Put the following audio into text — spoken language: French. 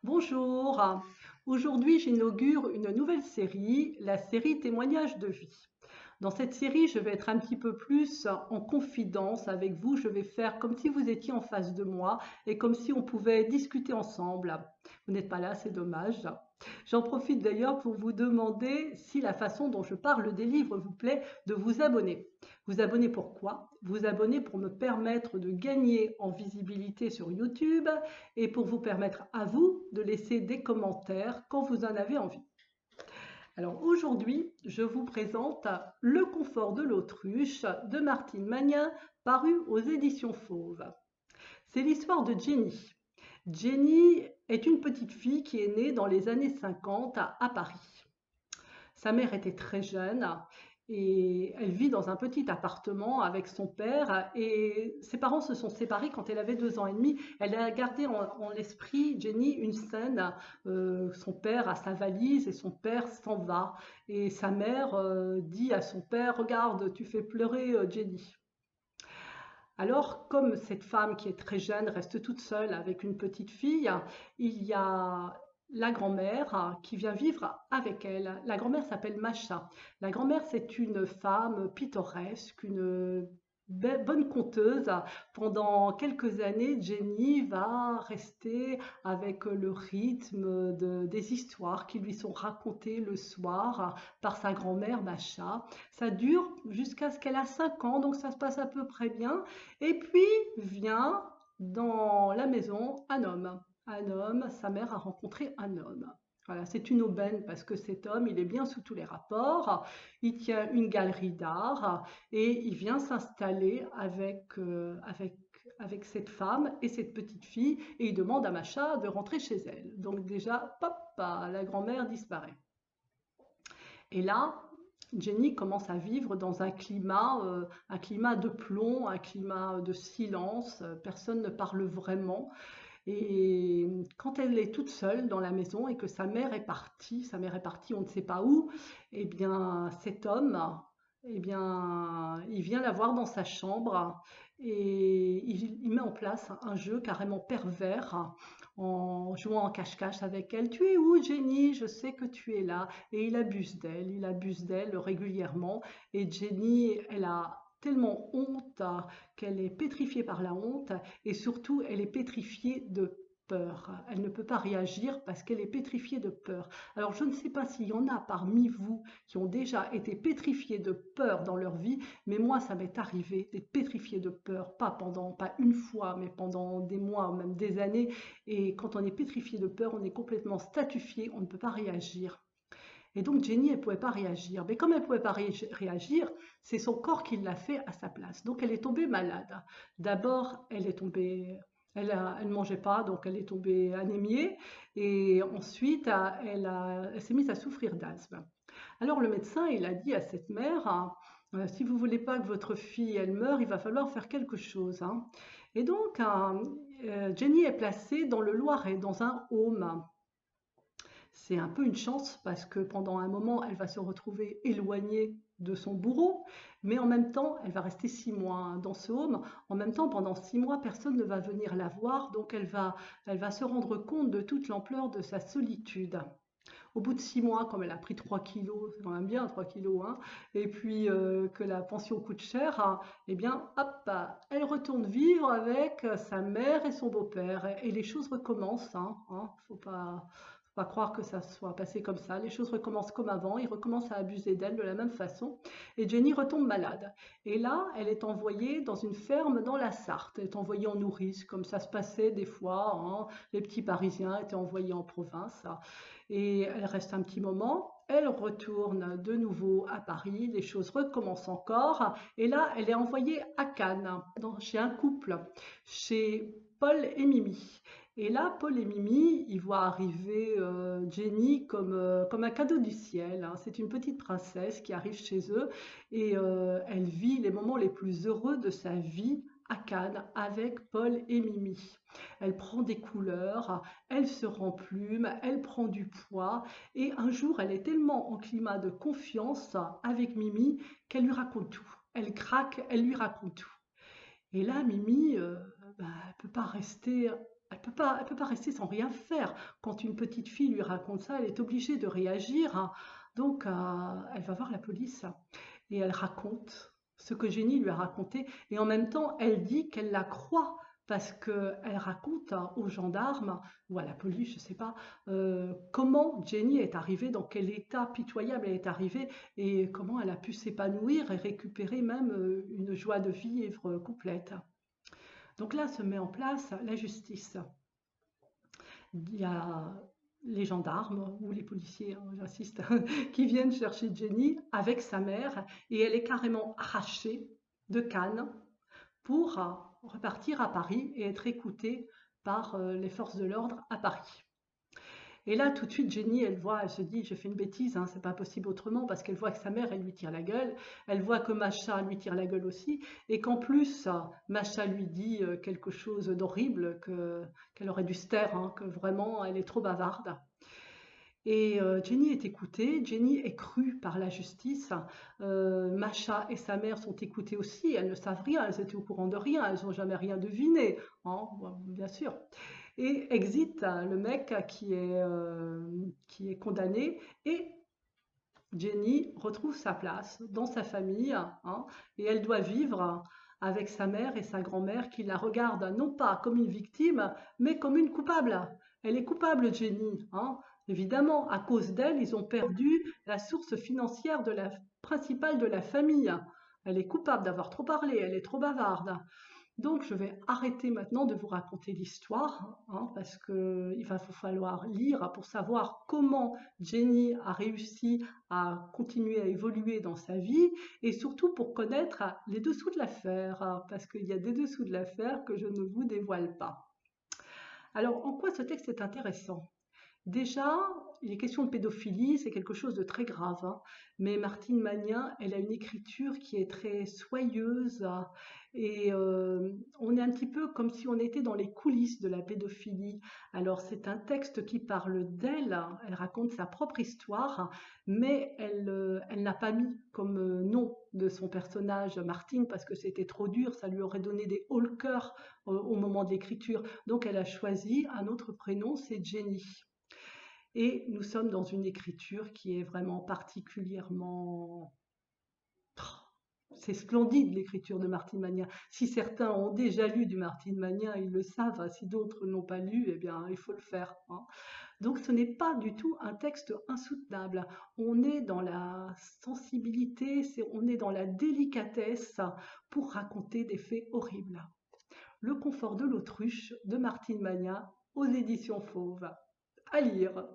Bonjour, aujourd'hui j'inaugure une nouvelle série, la série Témoignages de vie. Dans cette série, je vais être un petit peu plus en confidence avec vous, je vais faire comme si vous étiez en face de moi et comme si on pouvait discuter ensemble. Vous n'êtes pas là, c'est dommage. J'en profite d'ailleurs pour vous demander si la façon dont je parle des livres vous plaît, de vous abonner. Vous abonner pourquoi? Vous abonner pour me permettre de gagner en visibilité sur YouTube et pour vous permettre à vous de laisser des commentaires quand vous en avez envie. Alors aujourd'hui, je vous présente Le confort de l'autruche de Martine Magnin, paru aux éditions Fauve. C'est l'histoire de Jenny. Jenny est une petite fille qui est née dans les années 50 à Paris. Sa mère était très jeune et elle vit dans un petit appartement avec son père et ses parents se sont séparés quand elle avait 2 ans et demi. Elle a gardé en l'esprit, Jenny, une scène, son père a sa valise et son père s'en va et sa mère dit à son père: «Regarde, tu fais pleurer Jenny.» Alors, comme cette femme qui est très jeune reste toute seule avec une petite fille, il y a la grand-mère qui vient vivre avec elle. La grand-mère s'appelle Macha. La grand-mère, c'est une femme pittoresque, une bonne conteuse. Pendant quelques années, Jenny va rester avec le rythme des histoires qui lui sont racontées le soir par sa grand-mère Macha. Ça dure jusqu'à ce qu'elle a 5 ans, donc ça se passe à peu près bien. Et puis vient dans la maison un homme. Un homme, sa mère a rencontré un homme. Voilà, c'est une aubaine parce que cet homme, il est bien sous tous les rapports. Il tient une galerie d'art et il vient s'installer avec cette femme et cette petite fille et il demande à Macha de rentrer chez elle. Donc déjà, pop, la grand-mère disparaît. Et là, Jenny commence à vivre dans un climat de plomb, un climat de silence. Personne ne parle vraiment. Et quand elle est toute seule dans la maison et que sa mère est partie, on ne sait pas où, eh bien, cet homme, eh bien, il vient la voir dans sa chambre et il met en place un jeu carrément pervers en jouant en cache-cache avec elle. Tu es où, Jenny? Je sais que tu es là. Et il abuse d'elle régulièrement. Et Jenny, elle a tellement honte qu'elle est pétrifiée par la honte et surtout elle est pétrifiée de peur. Elle ne peut pas réagir parce qu'elle est pétrifiée de peur. Alors je ne sais pas s'il y en a parmi vous qui ont déjà été pétrifiés de peur dans leur vie, mais moi ça m'est arrivé d'être pétrifiée de peur, pas une fois, mais pendant des mois, même des années. Et quand on est pétrifié de peur, on est complètement statufié, on ne peut pas réagir. Et donc Jenny, elle ne pouvait pas réagir. Mais comme elle ne pouvait pas réagir, c'est son corps qui l'a fait à sa place. Donc elle est tombée malade. D'abord, elle est tombée, elle ne mangeait pas, donc elle est tombée anémiée. Et ensuite, elle s'est mise à souffrir d'asthme. Alors le médecin, il a dit à cette mère, si vous ne voulez pas que votre fille, elle meure, il va falloir faire quelque chose, hein. Et donc, Jenny est placée dans le Loiret, dans un home. C'est un peu une chance parce que pendant un moment, elle va se retrouver éloignée de son bourreau, mais en même temps, elle va rester 6 mois dans ce home. En même temps, pendant 6 mois, personne ne va venir la voir, donc elle va se rendre compte de toute l'ampleur de sa solitude. Au bout de 6 mois, comme elle a pris 3 kilos, c'est quand même bien 3 kilos, hein, et puis que la pension coûte cher, hein, eh bien, hop, elle retourne vivre avec sa mère et son beau-père. Et les choses recommencent, hein, faut pas croire que ça soit passé comme ça. Les choses recommencent comme avant, ils recommencent à abuser d'elle de la même façon. Et Jenny retombe malade. Et là, elle est envoyée dans une ferme dans la Sarthe. Elle est envoyée en nourrice, comme ça se passait des fois, hein. Les petits Parisiens étaient envoyés en province. Et elle reste un petit moment. Elle retourne de nouveau à Paris, les choses recommencent encore, et là, elle est envoyée à Cannes, chez un couple, chez Paul et Mimi. Et là, Paul et Mimi, ils voient arriver Jenny comme un cadeau du ciel, hein. C'est une petite princesse qui arrive chez eux et elle vit les moments les plus heureux de sa vie à Cannes avec Paul et Mimi. Elle prend des couleurs, elle se remplume, elle prend du poids et un jour, elle est tellement en climat de confiance avec Mimi qu'elle lui raconte tout. Elle craque, elle lui raconte tout. Et là, Mimi, bah, elle peut pas rester. elle peut pas rester sans rien faire. Quand une petite fille lui raconte ça, elle est obligée de réagir, hein. Donc, elle va voir la police et elle raconte ce que Jenny lui a raconté. Et en même temps, elle dit qu'elle la croit parce qu'elle raconte aux gendarmes ou à la police, je ne sais pas, comment Jenny est arrivée, dans quel état pitoyable elle est arrivée et comment elle a pu s'épanouir et récupérer même une joie de vivre complète. Donc là se met en place la justice. Il y a les gendarmes ou les policiers, hein, j'insiste, qui viennent chercher Jenny avec sa mère et elle est carrément arrachée de Cannes pour repartir à Paris et être écoutée par les forces de l'ordre à Paris. Et là, tout de suite, Jenny, elle voit, elle se dit, j'ai fait une bêtise, hein, c'est pas possible autrement, parce qu'elle voit que sa mère, elle lui tire la gueule, elle voit que Macha lui tire la gueule aussi, et qu'en plus, Macha lui dit quelque chose d'horrible, qu'elle aurait dû se taire, hein, que vraiment, elle est trop bavarde. Et Jenny est écoutée, Jenny est crue par la justice. Macha et sa mère sont écoutées aussi, elles ne savent rien, elles étaient au courant de rien, elles n'ont jamais rien deviné, hein, bien sûr. Et exit le mec qui est condamné et Jenny retrouve sa place dans sa famille, hein, et elle doit vivre avec sa mère et sa grand-mère qui la regardent non pas comme une victime, mais comme une coupable. Elle est coupable, Jenny, hein. Évidemment, à cause d'elle, ils ont perdu la source financière principale de la famille. Elle est coupable d'avoir trop parlé, elle est trop bavarde. Donc, je vais arrêter maintenant de vous raconter l'histoire, hein, parce qu'il va vous falloir lire pour savoir comment Jenny a réussi à continuer à évoluer dans sa vie et surtout pour connaître les dessous de l'affaire, hein, parce qu'il y a des dessous de l'affaire que je ne vous dévoile pas. Alors, en quoi ce texte est intéressant? Déjà, il est question de pédophilie, c'est quelque chose de très grave, hein. Mais Martine Magnin, elle a une écriture qui est très soyeuse et on est un petit peu comme si on était dans les coulisses de la pédophilie. Alors c'est un texte qui parle d'elle, elle raconte sa propre histoire, mais elle n'a pas mis comme nom de son personnage Martine parce que c'était trop dur, ça lui aurait donné des hauts le cœur au moment de l'écriture. Donc elle a choisi un autre prénom, c'est Jenny. Et nous sommes dans une écriture qui est vraiment particulièrement... C'est splendide l'écriture de Martine Magnin. Si certains ont déjà lu du Martine Magnin, ils le savent. Si d'autres n'ont pas lu, eh bien, il faut le faire, hein. Donc ce n'est pas du tout un texte insoutenable. On est dans la sensibilité, on est dans la délicatesse pour raconter des faits horribles. Le confort de l'autruche de Martine Magnin aux éditions Fauve. À lire.